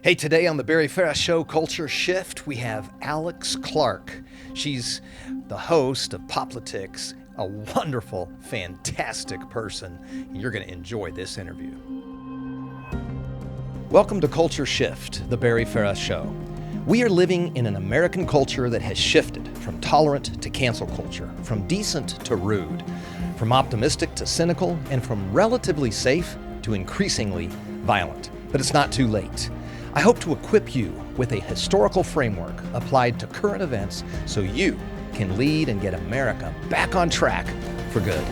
Hey, today on the Barry Ferris Show Culture Shift, we have Alex Clark. She's the host of Poplitics, a wonderful, fantastic person. You're going to enjoy this interview. Welcome to Culture Shift, the Barry Ferris Show. We are living in an American culture that has shifted from tolerant to cancel culture, from decent to rude, from optimistic to cynical, and from relatively safe to increasingly violent. But it's not too late. I hope to equip you with a historical framework applied to current events so you can lead and get America back on track for good.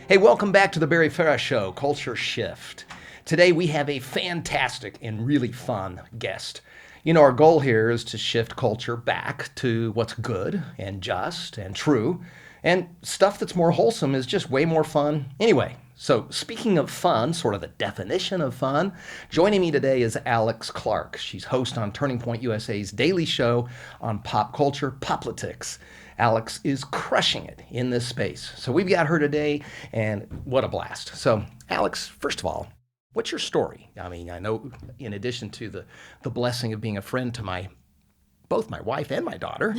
Hey, welcome back to the Barry Ferris Show, Culture Shift. Today we have a fantastic and really fun guest. You know, our goal here is to shift culture back to what's good and just and true, and stuff that's more wholesome is just way more fun anyway. So speaking of fun, sort of the definition of fun, joining me today is Alex Clark. She's host on Turning Point USA's daily show on pop culture, Poplitics. Alex is crushing it in this space. So we've got her today, and what a blast. So Alex, first of all, what's your story? I mean, I know in addition to the blessing of being a friend to both my wife and my daughter.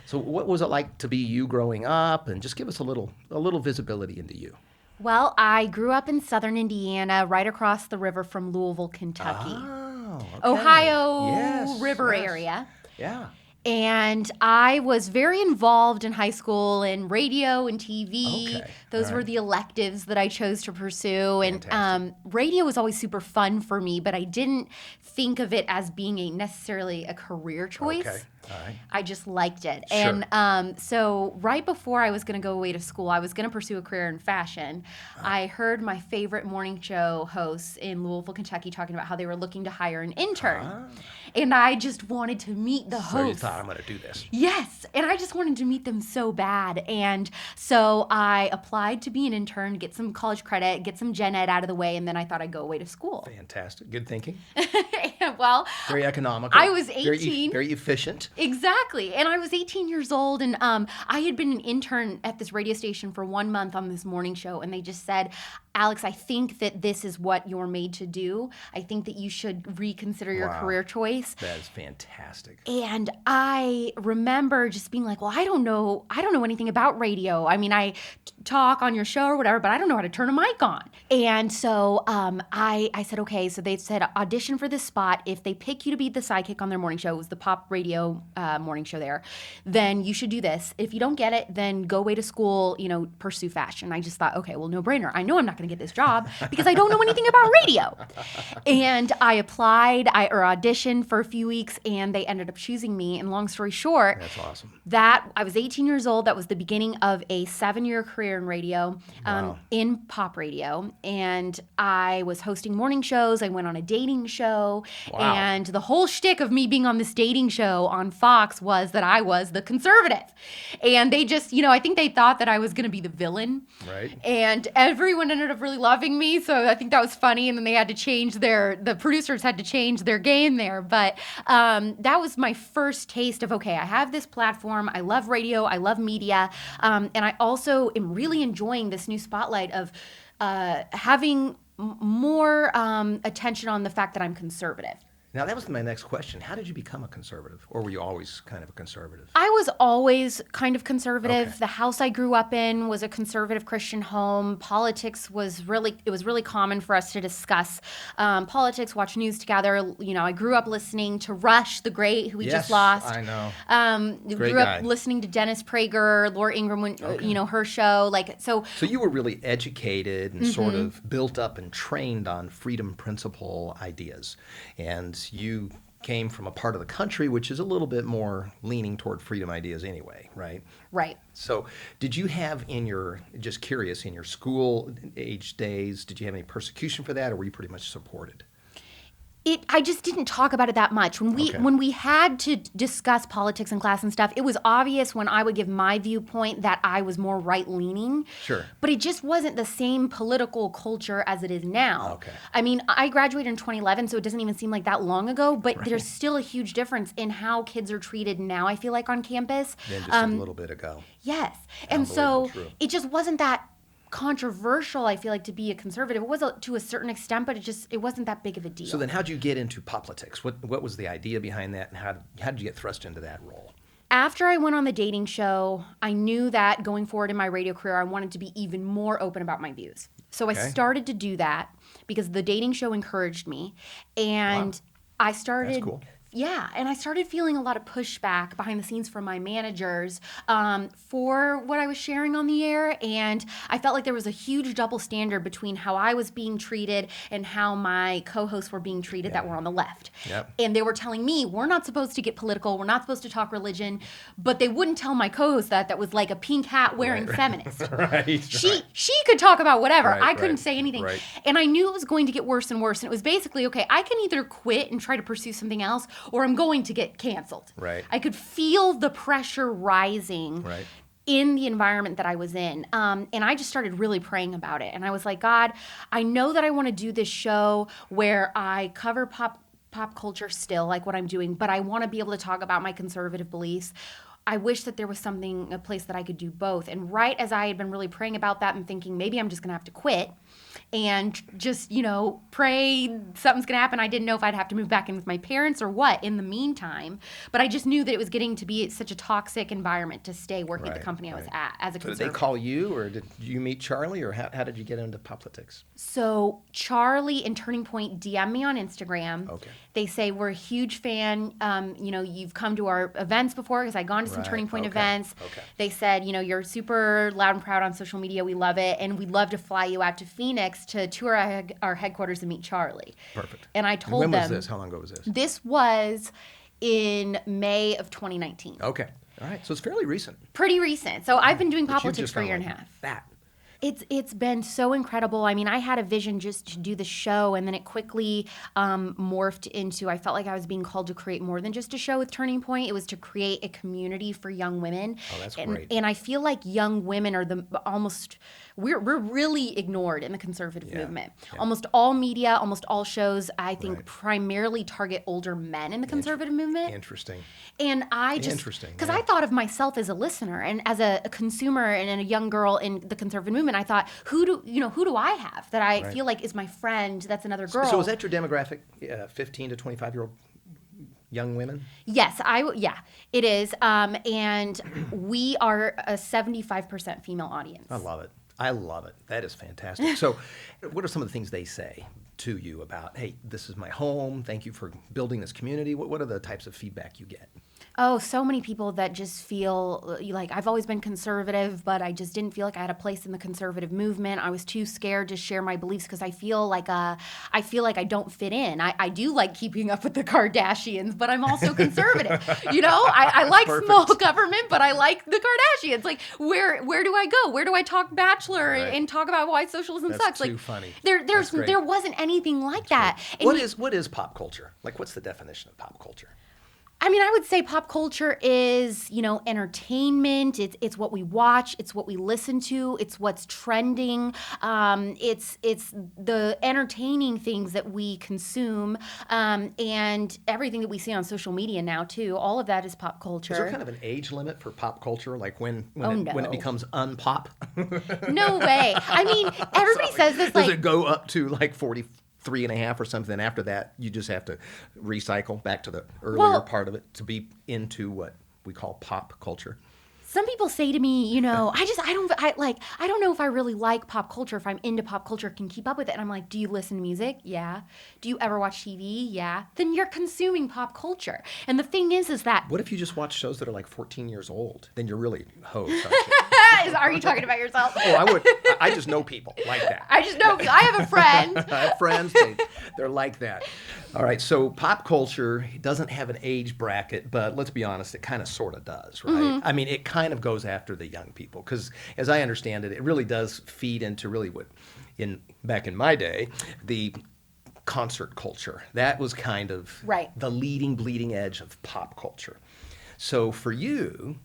So what was it like to be you growing up? And just give us a little visibility into you. Well, I grew up in southern Indiana, right across the river from Louisville, Kentucky. Oh, okay. Ohio River area. Yeah. And I was very involved in high school in radio and TV. Okay. Those were the electives that I chose to pursue. And radio was always super fun for me, but I didn't think of it as being necessarily a career choice. Okay. All right. I just liked it. Sure. And so right before I was going to go away to school, I was going to pursue a career in fashion. I heard my favorite morning show hosts in Louisville, Kentucky talking about how they were looking to hire an intern. And I just wanted to meet the hosts. So you thought, I'm going to do this. Yes. And I just wanted to meet them so bad. And so I applied to be an intern, get some college credit, get some gen ed out of the way, and then I thought I'd go away to school. Fantastic. Good thinking. Well, very economical. I was 18. Very efficient. Exactly. And I was 18 years old, and I had been an intern at this radio station for 1 month on this morning show, and they just said, Alex, I think that this is what you're made to do. I think that you should reconsider your career choice. That is fantastic. And I remember just being like, well, I don't know anything about radio. I mean, I talk on your show or whatever, but I don't know how to turn a mic on. And so I said, okay. So they said, audition for this spot. If they pick you to be the sidekick on their morning show, it was the pop radio morning show there, then you should do this. If you don't get it, then go away to school, pursue fashion. I just thought, okay, well, no brainer. I know I'm not going to get this job because I don't know anything about radio. And I applied or auditioned for a few weeks, and they ended up choosing me. And long story short, that's awesome. That I was 18 years old. That was the beginning of a 7-year career in radio, in pop radio. And I was hosting morning shows. I went on a dating show. Wow. And the whole shtick of me being on this dating show on Fox was that I was the conservative. And they just, I think they thought that I was going to be the villain. Right. And everyone ended up really loving me. So I think that was funny. And then they had to change the producers had to change their game there. But that was my first taste of, okay, I have this platform. I love radio. I love media. And I also am really enjoying this new spotlight of having more attention on the fact that I'm conservative. Now, that was my next question. How did you become a conservative? Or were you always kind of a conservative? I was always kind of conservative. Okay. The house I grew up in was a conservative Christian home. Politics was really common for us to discuss politics, watch news together. I grew up listening to Rush, the Great, who we just lost. I know. Great grew guy. up listening to Dennis Prager, Laura Ingraham, her show. So you were really educated and sort of built up and trained on freedom principle ideas. And you came from a part of the country which is a little bit more leaning toward freedom ideas anyway, right? Right. So did you have in your school age days, did you have any persecution for that, or were you pretty much supported? I just didn't talk about it that much. When we had to discuss politics in class and stuff, it was obvious when I would give my viewpoint that I was more right-leaning. Sure. But it just wasn't the same political culture as it is now. Okay. I mean, I graduated in 2011, so it doesn't even seem like that long ago, but there's still a huge difference in how kids are treated now, I feel like, on campus. Then just a little bit ago. Yes. And so True. it just wasn't that controversial, I feel like, to be a conservative. It was to a certain extent, but it wasn't that big of a deal. So then how'd you get into Poplitics? What was the idea behind that, and how did you get thrust into that role? After I went on the dating show, I knew that going forward in my radio career, I wanted to be even more open about my views. So I started to do that because the dating show encouraged me. And I started... That's cool. Yeah, and I started feeling a lot of pushback behind the scenes from my managers for what I was sharing on the air, and I felt like there was a huge double standard between how I was being treated and how my co-hosts were being treated that were on the left. Yep. And they were telling me, we're not supposed to get political, we're not supposed to talk religion, but they wouldn't tell my co-host that was like a pink hat wearing feminist. She could talk about whatever. I couldn't say anything. Right. And I knew it was going to get worse and worse, and it was basically, okay, I can either quit and try to pursue something else, or I'm going to get canceled. Right. I could feel the pressure rising in the environment that I was in. And I just started really praying about it. And I was like, God, I know that I want to do this show where I cover pop culture still, like what I'm doing, but I want to be able to talk about my conservative beliefs. I wish that there was a place that I could do both. And right as I had been really praying about that and thinking, maybe I'm just going to have to quit and just, pray something's going to happen. I didn't know if I'd have to move back in with my parents or what in the meantime. But I just knew that it was getting to be such a toxic environment to stay working at the company I was at as a conservative. So did they call you, or did you meet Charlie, or how did you get into Poplitics? So Charlie and Turning Point DM me on Instagram. Okay. They say, we're a huge fan. You've come to our events before, because I'd gone to some Turning Point events. Okay. They said, you're super loud and proud on social media. We love it. And we'd love to fly you out to Phoenix to tour our headquarters and meet Charlie. Perfect. And I told them. When was this? How long ago was this? This was in May of 2019. Okay. All right. So it's fairly recent. Pretty recent. So I've been doing But you've Poplitics just for a found year and a like half. that. It's been so incredible. I mean, I had a vision just to do the show, and then it quickly morphed into, I felt like I was being called to create more than just a show with Turning Point. It was to create a community for young women. Oh, that's great. And I feel like young women are we're really ignored in the conservative movement. Yeah. Almost all media, almost all shows, I think, primarily target older men in the conservative movement. Interesting. And I just, because I thought of myself as a listener and as a consumer and a young girl in the conservative movement, I thought, who do I have that I feel like is my friend? That's another girl. So is that your demographic, 15 to 25-year-old young women? Yes, it is. And we are a 75% female audience. I love it. That is fantastic. So what are some of the things they say to you about, hey, this is my home, thank you for building this community? What are the types of feedback you get? Oh, so many people that just feel like I've always been conservative, but I just didn't feel like I had a place in the conservative movement. I was too scared to share my beliefs because I feel like I don't fit in. I do like keeping up with the Kardashians, but I'm also conservative. I like small government, but I like the Kardashians. Like, where do I go? Where do I talk Bachelor and talk about why socialism sucks? That's too funny. There wasn't anything like that. What is pop culture? Like, what's the definition of pop culture? I mean, I would say pop culture is, entertainment. It's what we watch. It's what we listen to. It's what's trending. It's the entertaining things that we consume, and everything that we see on social media now too. All of that is pop culture. Is there kind of an age limit for pop culture? Like when it becomes unpop? No way. I mean, everybody says this. Does it go up to like 43.5 or something? After that, you just have to recycle back to the earlier part of it to be into what we call pop culture. Some people say to me, I don't know if I really like pop culture, if I'm into pop culture, can keep up with it. And I'm like, do you listen to music? Yeah. Do you ever watch TV? Yeah. Then you're consuming pop culture. And the thing is that... What if you just watch shows that are like 14 years old? Then you're really hoes, aren't you? Are you talking about yourself? Oh, I would. I just know people like that. I have a friend. I have friends. They're like that. All right. So pop culture doesn't have an age bracket, but let's be honest, it kind of sort of does, right? Mm-hmm. I mean, it kind of goes after the young people because, as I understand it, it really does feed into really what, back in my day, the concert culture. That was kind of the bleeding edge of pop culture. So for you,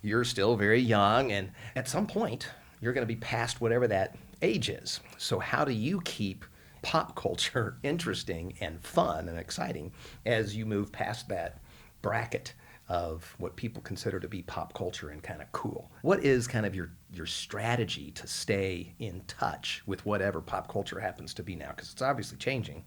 you're still very young, and at some point, you're going to be past whatever that age is. So how do you keep pop culture interesting and fun and exciting as you move past that bracket of what people consider to be pop culture and kind of cool. What is kind of your strategy to stay in touch with whatever pop culture happens to be now? Because it's obviously changing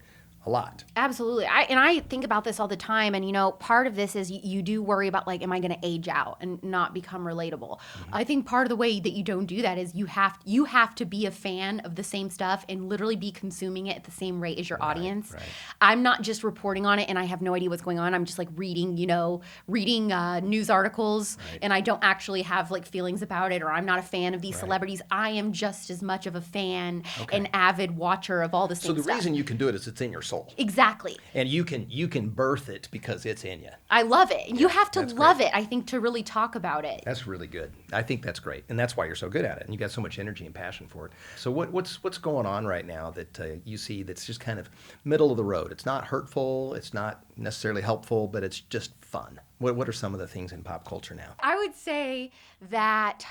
a lot. Absolutely. I think about this all the time. And, you know, part of this is you do worry about, like, am I going to age out and not become relatable? I think part of the way that you don't do that is you have to be a fan of the same stuff and literally be consuming it at the same rate as your audience. Right. I'm not just reporting on it and I have no idea what's going on. I'm just like reading news articles, and I don't actually have like feelings about it, or I'm not a fan of these celebrities. I am just as much of a fan and avid watcher of all the same So the stuff. reason you can do it is it's in your soul. Exactly. And you can birth it because it's in you. I love it. You have to that's love great. it, I think, to really talk about it. That's really good. I think that's great, and that's why you're so good at it, and you got so much energy and passion for it. So what's going on right now that you see that's just kind of middle of the road? It's not hurtful, it's not necessarily helpful, but it's just fun. What are some of the things in pop culture now? I would say that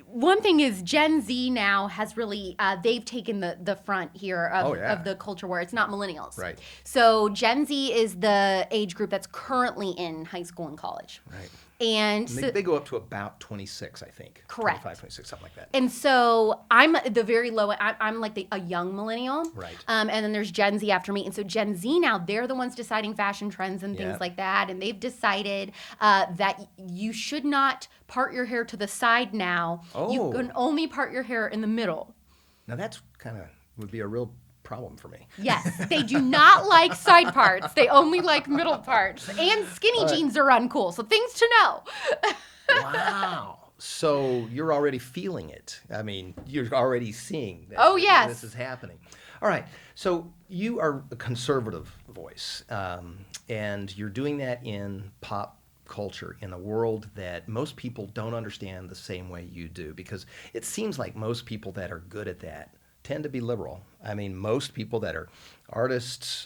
one thing is Gen Z now has really, they've taken the front here of the culture war. It's not millennials. Right. So Gen Z is the age group that's currently in high school and college. Right. And They go up to about 26, I think. Correct. 25, 26, something like that. And so I'm the very low. I'm like a young millennial. Right. And then there's Gen Z after me. And so Gen Z now, they're the ones deciding fashion trends and things like that. And they've decided that you should not part your hair to the side now. Oh. You can only part your hair in the middle. Now that's kind of would be a real problem for me. Yes, they do not like side parts. They only like middle parts. And skinny jeans are uncool. So things to know. Wow. So you're already feeling it. I mean, you're already seeing that. Oh, yes. This is happening. All right. So you are a conservative voice, and you're doing that in pop culture in a world that most people don't understand the same way you do, because it seems like most people that are good at that tend to be liberal. I mean, most people that are artists,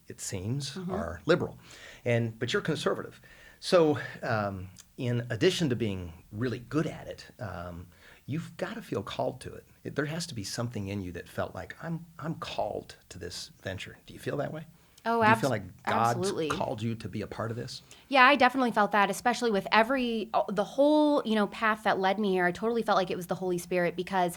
it seems, are liberal, but you're conservative. So in addition to being really good at it, you've got to feel called to it. There has to be something in you that felt like, I'm called to this venture. Do you feel that way? Oh, Do you feel like God's absolutely. called you to be a part of this? Yeah, I definitely felt that, especially with the whole, path that led me here. I totally felt like it was the Holy Spirit, because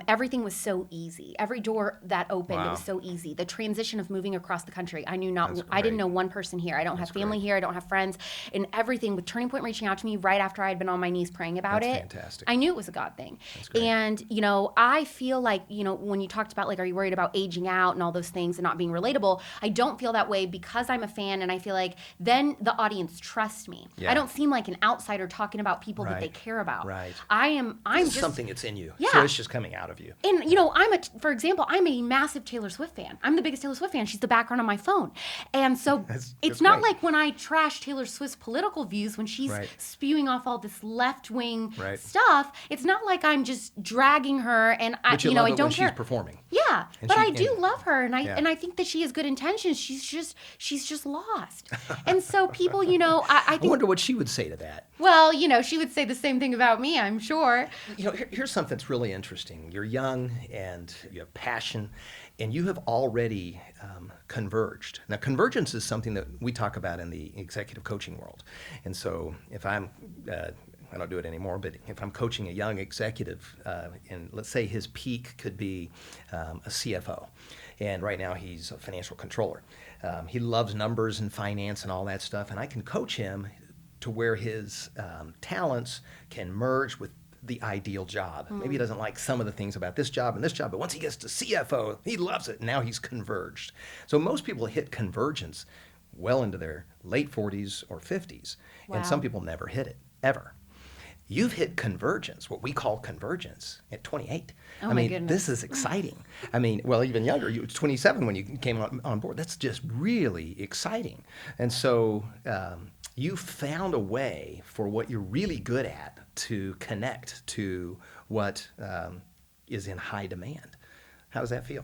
everything was so easy. Every door that opened, it was so easy. The transition of moving across the country, I didn't know one person here. I don't have family here. I don't have friends, and everything with Turning Point reaching out to me right after I had been on my knees praying about That's it. fantastic. I knew it was a God thing. That's great. And, I feel like, when you talked about, like, are you worried about aging out and all those things and not being relatable? I don't feel that way, because I'm a fan, and I feel like then the audience trusts me. Yeah. I don't seem like an outsider talking about people that they Right. care about. Right. I'm It's just something that's in you. Yeah. So it's just coming out of you. And for example, I'm a massive Taylor Swift fan. I'm the biggest Taylor Swift fan. She's the background on my phone. And so That's it's not great. like when I trash Taylor Swift's political views when she's Right. spewing off all this left-wing Right. stuff. It's not like I'm just dragging her and But you love I it don't when care. she's performing. Yeah, And but she- I do and- love her, and Yeah. I think that she has good intentions. She's just lost. And so people, I I think, wonder what she would say to that. well, she would say the same thing about me, I'm sure. Here's something that's really interesting. You're young and you have passion, and you have already converged. Now, convergence is something that we talk about in the executive coaching world. And so if I don't do it anymore, but if I'm coaching a young executive, and let's say his peak could be a CFO, and right now he's a financial controller. He loves numbers and finance and all that stuff, and I can coach him to where his talents can merge with the ideal job. Maybe he doesn't like some of the things about this job and this job, but once he gets to CFO, he loves it. Now he's converged. So most people hit convergence well into their late 40s or 50s, and some people never hit it, ever. You've hit convergence, what we call convergence, at 28. Oh, I my mean, goodness. this is exciting. I mean, well, even younger. You were 27 when you came on board. That's just really exciting. And so you found a way for what you're really good at to connect to what is in high demand. How does that feel?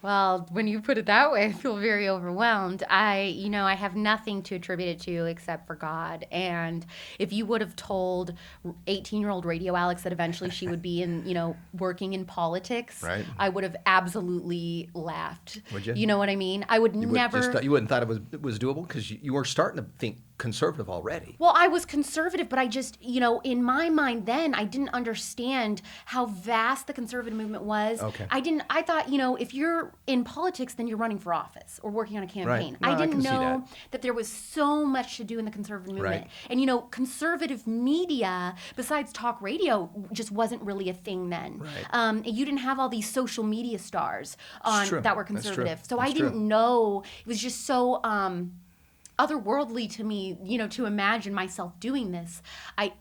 Well, when you put it that way, I feel very overwhelmed. I have nothing to attribute it to except for God. And if you would have told 18-year-old Radio Alex that eventually she would be working in politics, Right. I would have absolutely laughed. Would you? You know what I mean? I would never. You wouldn't thought it was doable because you were starting to think conservative already. Well, I was conservative, but I just, in my mind then, I didn't understand how vast the conservative movement was. Okay. I thought, if you're in politics, then you're running for office or working on a campaign. Right. No, I I didn't can see know that there was so much to do in the conservative movement. Right. And, conservative media, besides talk radio, just wasn't really a thing then. Right. You didn't have all these social media stars that were conservative. So That's I didn't true. know. It was just so otherworldly to me, to imagine myself doing this.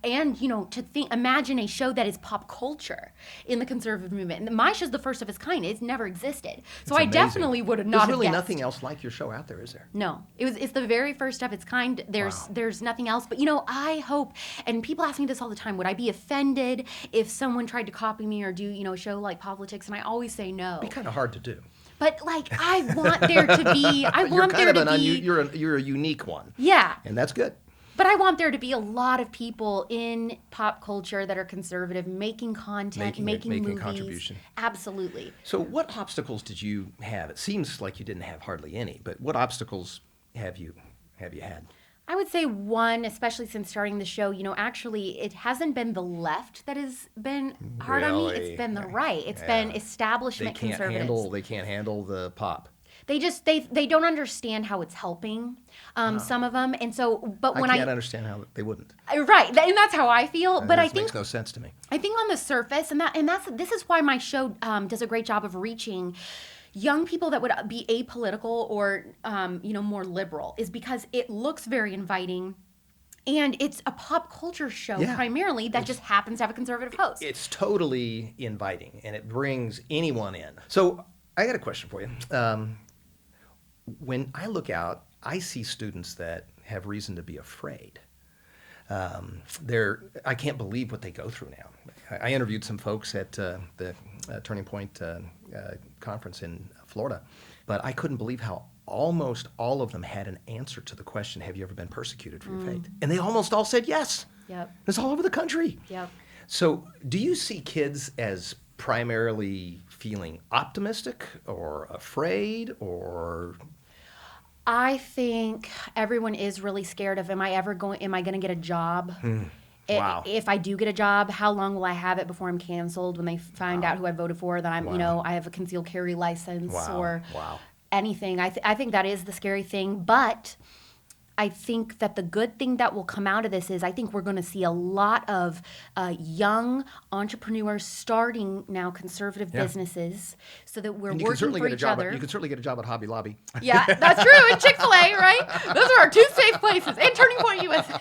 Imagine a show that is pop culture in the conservative movement. And my show's the first of its kind. It's never existed. So I amazing. definitely would have not There's really have guessed. nothing else like your show out there, is there? No, it's the very first of its kind. There's nothing else. But I hope, and people ask me this all the time, would I be offended if someone tried to copy me or do a show like Poplitics? And I always say no. It'd be kind of hard to do. But I want there to be. You're a unique one. Yeah. And that's good. But I want there to be a lot of people in pop culture that are conservative, making content, making movies. A contribution. Absolutely. So what obstacles did you have? It seems like you didn't have hardly any, but what obstacles have you had? I would say one, especially since starting the show, actually it hasn't been the left that has been hard on me. It's been the right. It's been establishment conservatives. They can't handle the pop. They just they don't understand how it's helping some of them, and so. But when I can't understand how they wouldn't. Right, and that's how I feel. But I think makes no sense to me. I think on the surface, this is why my show does a great job of reaching young people that would be apolitical or more liberal, is because it looks very inviting. And it's a pop culture show primarily that just happens to have a conservative host. It's totally inviting, and it brings anyone in. So I got a question for you. When I look out, I see students that have reason to be afraid. I can't believe what they go through now. I interviewed some folks at the Turning Point conference in Florida, but I couldn't believe how almost all of them had an answer to the question, have you ever been persecuted for your faith? And they almost all said yes. Yep. It's all over the country. Yep. So do you see kids as primarily feeling optimistic or afraid or... I think everyone is really scared of, am I going to get a job? Wow. If I do get a job, how long will I have it before I'm canceled when they find out who I voted for, that I'm, I have a concealed carry license or anything. I think that is the scary thing, but I think that the good thing that will come out of this is I think we're going to see a lot of young entrepreneurs starting now conservative businesses, so that we're working for each other. You can certainly get a job at Hobby Lobby. Yeah, that's true. And Chick-fil-A, right? Those are our two safe places. And Turning Point USA.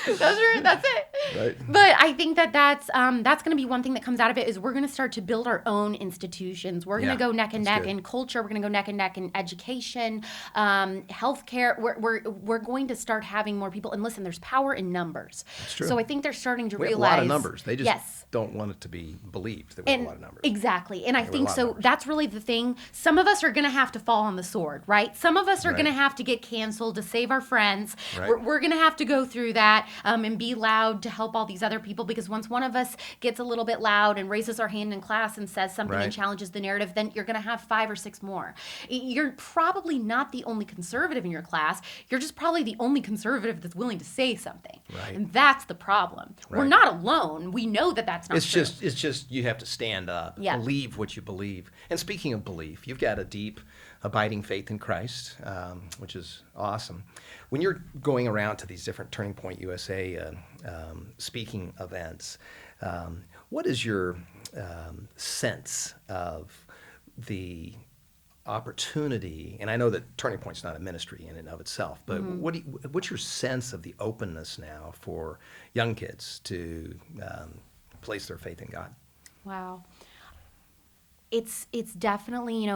That's it. Right. But I think that's going to be one thing that comes out of it, is we're going to start to build our own institutions. We're going to go neck and neck in culture. We're going to go neck and neck in education, healthcare. We're going to start having more people. And listen, there's power in numbers. That's true. So I think they're starting to We have realize. a lot of numbers. They just don't want it to be believed that we have a lot of numbers. Exactly. And I think so that's really the thing. Some of us are going to have to fall on the sword, right? Some of us are going to have to get canceled to save our friends. Right. We're going to have to go through that and be loud to help all these other people, because once one of us gets a little bit loud and raises our hand in class and says something and challenges the narrative, then you're going to have 5 or 6 more. You're probably not the only conservative in your class. You're just probably the only conservative that's willing to say something. Right. And that's the problem. Right. We're not alone. We know that that's not true. It's just you have to stand up, believe what you believe. And speaking of belief, you've got a deep, abiding faith in Christ, which is awesome. When you're going around to these different Turning Point USA speaking events, what is your sense of the opportunity? And I know that Turning Point's not a ministry in and of itself, but what's your sense of the openness now for young kids to place their faith in God? Wow. It's definitely,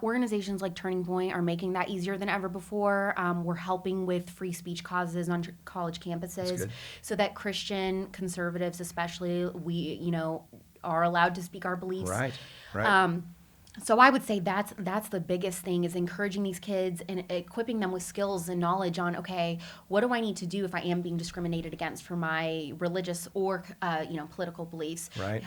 organizations like Turning Point are making that easier than ever before. We're helping with free speech causes on college campuses so that Christian conservatives especially, we, are allowed to speak our beliefs. Right. So I would say that's the biggest thing, is encouraging these kids and equipping them with skills and knowledge on, okay, what do I need to do if I am being discriminated against for my religious or political beliefs? Right.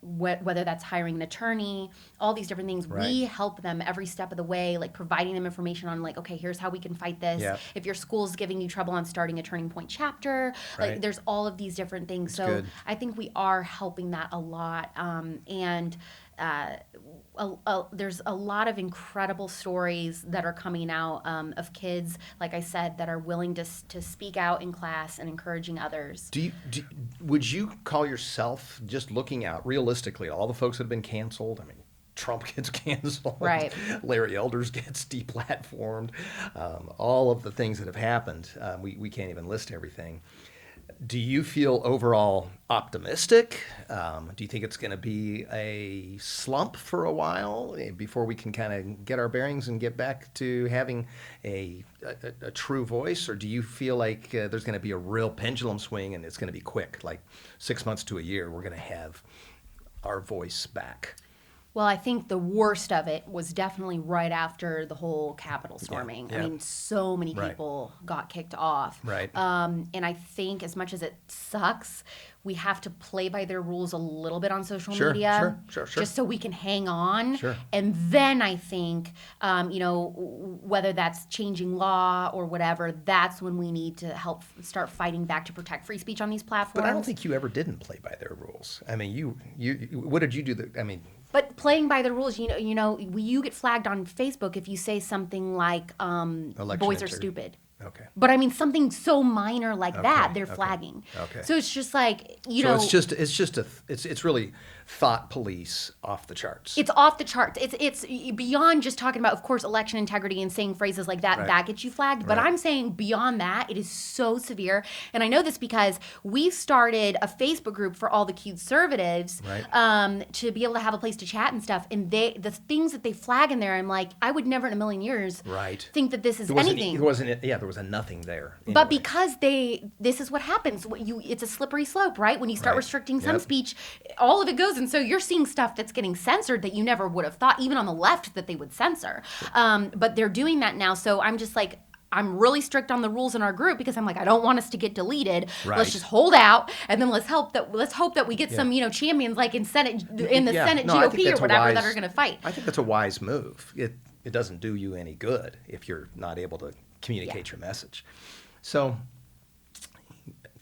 Whether that's hiring an attorney, all these different things. Right. We help them every step of the way, like providing them information on, like, okay, here's how we can fight this. Yep. If your school's giving you trouble on starting a Turning Point chapter, Right. like there's all of these different things. So good. I think we are helping that a lot, there's a lot of incredible stories that are coming out of kids, like I said, that are willing to speak out in class and encouraging others. Would you call yourself, just looking out realistically, all the folks that have been canceled? I mean, Trump gets canceled. Right. Larry Elders gets deplatformed. All of the things that have happened, we can't even list everything. Do you feel overall optimistic? Do you think it's going to be a slump for a while before we can kind of get our bearings and get back to having a true voice? Or do you feel like there's going to be a real pendulum swing and it's going to be quick, like 6 months to a year, we're going to have our voice back? Well, I think the worst of it was definitely right after the whole Capitol storming. Yeah. I mean, so many Right. people got kicked off. Right. And I think as much as it sucks, we have to play by their rules a little bit on social media. Sure. Just so we can hang on. Sure. And then I think, whether that's changing law or whatever, that's when we need to help start fighting back to protect free speech on these platforms. But I don't think you ever didn't play by their rules. I mean, you what did you do? But playing by the rules, you get flagged on Facebook if you say something like Election boys are integrity. stupid. Okay. But I mean, something so minor like that, they're okay, flagging. okay. So it's just like, it's really thought police off the charts. it's off the charts. It's beyond just talking about, of course, election integrity and saying phrases like that. Right. That gets you flagged. But Right. I'm saying beyond that, it is so severe. And I know this because we started a Facebook group for all the conservatives, Right. to be able to have a place to chat and stuff. And the things that they flag in there, I'm like, I would never in a million years Right. think that this is There wasn't, anything. there was a nothing there. But anyway. because this is what happens. It's a slippery slope, right? When you start Right. restricting some Yep. speech, all of it goes. And so you're seeing stuff that's getting censored that you never would have thought, even on the left, that they would censor. But they're doing that now. So I'm just like, I'm really strict on the rules in our group because I'm like, I don't want us to get deleted. Right. Let's just hold out, and then let's hope that we get some champions like in the Senate I think GOP or that's a whatever wise- that are going to fight. I think that's a wise move. It doesn't do you any good if you're not able to communicate your message. So,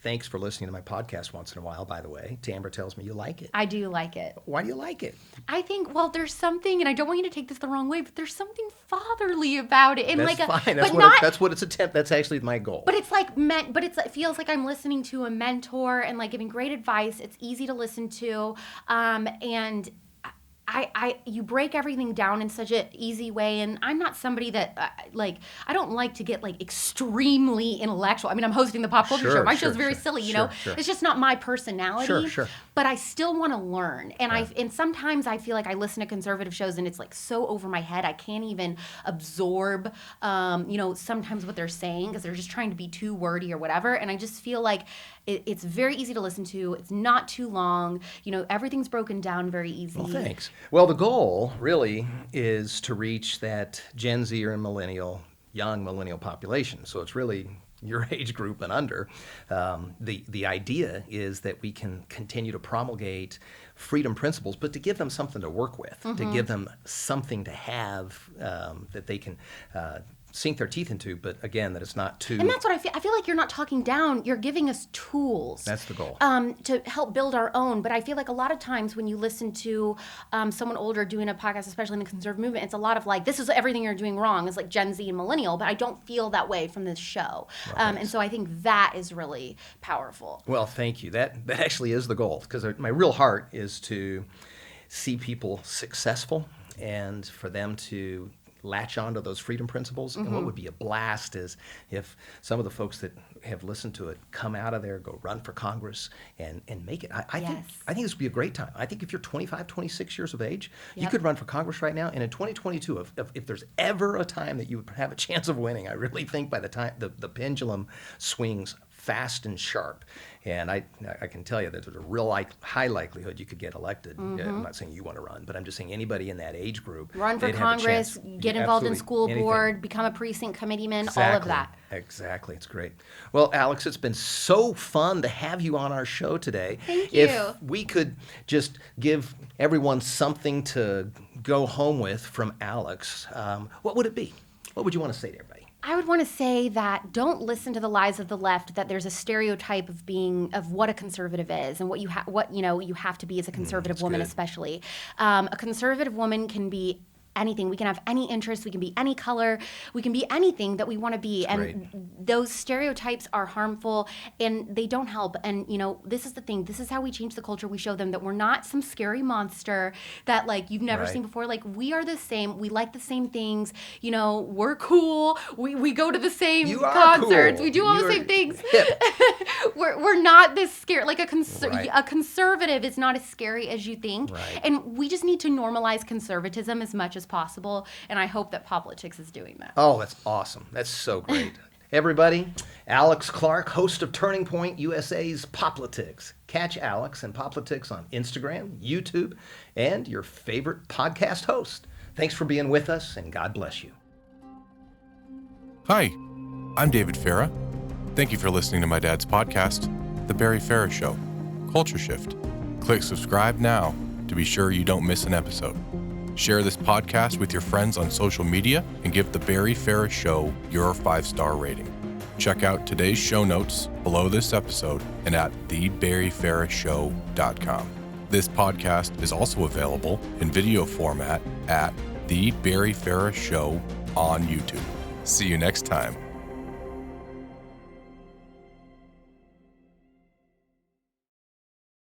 thanks for listening to my podcast once in a while, by the way. Tamara tells me you like it. I do like it. Why do you like it? I think, well, there's something, and I don't want you to take this the wrong way, but there's something fatherly about it. And That's like fine. but That's what it's attempt. That's actually my goal. But it's like it feels like I'm listening to a mentor and like giving great advice. It's easy to listen to, and you break everything down in such an easy way. And I'm not somebody that I don't like to get like extremely intellectual. I mean, I'm hosting the Pop Culture Show. My show's very silly, you know. Sure. It's just not my personality. Sure. But I still want to learn. And and sometimes I feel like I listen to conservative shows and it's like so over my head. I can't even absorb, sometimes what they're saying because they're just trying to be too wordy or whatever. And I just feel like it's very easy to listen to. It's not too long. Everything's broken down very easy. Well, thanks. Well, the goal really is to reach that Gen Z or young millennial population. So it's really your age group and under. The idea is that we can continue to promulgate freedom principles, but to give them something to work with, to give them something to have that they can sink their teeth into, but again, that it's not too... And that's what I feel. I feel like you're not talking down. You're giving us tools. That's the goal. To help build our own. But I feel like a lot of times when you listen to someone older doing a podcast, especially in the conservative movement, it's a lot of like, this is everything you're doing wrong. It's like Gen Z and millennial, but I don't feel that way from this show. And so I think that is really powerful. Well, thank you. That actually is the goal, because my real heart is to see people successful and for them to latch onto those freedom principles. And what would be a blast is if some of the folks that have listened to it come out of there, go run for Congress and make it. I think this would be a great time. I think if you're 25, 26 years of age, you could run for Congress right now. And in 2022, if there's ever a time that you would have a chance of winning, I really think by the time the pendulum swings fast and sharp. And I can tell you that there's a real high likelihood you could get elected. I'm not saying you want to run, but I'm just saying anybody in that age group. Run for they'd have a Congress, chance. get Yeah, involved in absolutely. school Anything. board, become a precinct committeeman, all of that. Exactly. It's great. Well, Alex, it's been so fun to have you on our show today. Thank you. If we could just give everyone something to go home with from Alex, what would it be? What would you want to say to everybody? I would want to say that don't listen to the lies of the left, that there's a stereotype of what a conservative is and what you have to be as a conservative woman, good. especially. A conservative woman can be anything. We can have any interest. We can be any color. We can be anything that we want to be. And those stereotypes are harmful and they don't help. And, this is the thing. This is how we change the culture. We show them that we're not some scary monster that, like, you've never seen before. Like, we are the same. We like the same things. We're cool. We go to the same concerts. Cool. We do all the same things. Hip. we're not this scary. Like, a Right. conservative is not as scary as you think. Right. And we just need to normalize conservatism as much as possible, and I hope that Poplitics is doing that. Oh, that's awesome. That's so great. Everybody, Alex Clark, host of Turning Point USA's Poplitics. Catch Alex and Poplitics on Instagram, YouTube, and your favorite podcast host. Thanks for being with us, and God bless you. Hi, I'm David Farah. Thank you for listening to my dad's podcast, The Barry Farah Show, Culture Shift. Click subscribe now to be sure you don't miss an episode. Share this podcast with your friends on social media and give The Barry Farah Show your 5-star rating. Check out today's show notes below this episode and at thebarryfarahshow.com. This podcast is also available in video format at The Barry Farah Show on YouTube. See you next time.